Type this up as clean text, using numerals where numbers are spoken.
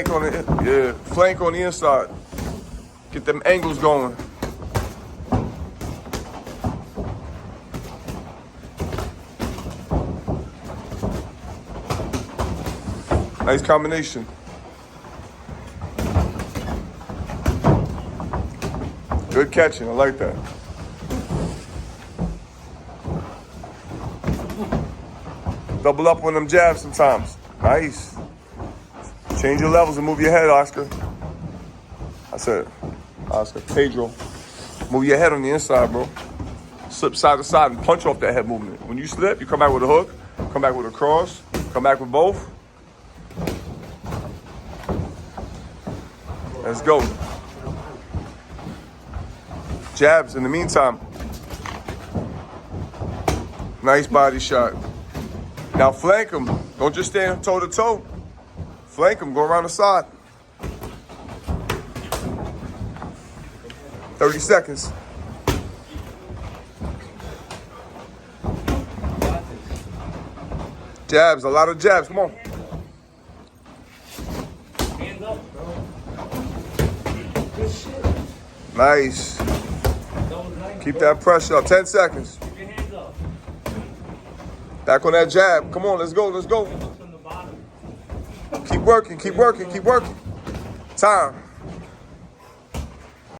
flank on the flank on the inside. Get them angles going. Nice combination. Good catching, I like that. Double up on them jabs sometimes. Nice. Change your levels and move your head, Oscar. I said, Oscar, Pedro. Move your head on the inside, bro. Slip side to side and punch off that head movement. When you slip, you come back with a hook, come back with a cross, come back with both. Let's go. Jabs in the meantime. Nice body shot. Now flank him. Don't just stand toe to toe. Flank him. Go around the side. 30 seconds. Jabs. A lot of jabs. Come on. Hands up, bro. Good shit. Nice. Keep that pressure up. 10 seconds. Keep your hands up. Back on that jab. Come on, let's go, let's go. From the bottom. Keep working, keep working, keep working. Time.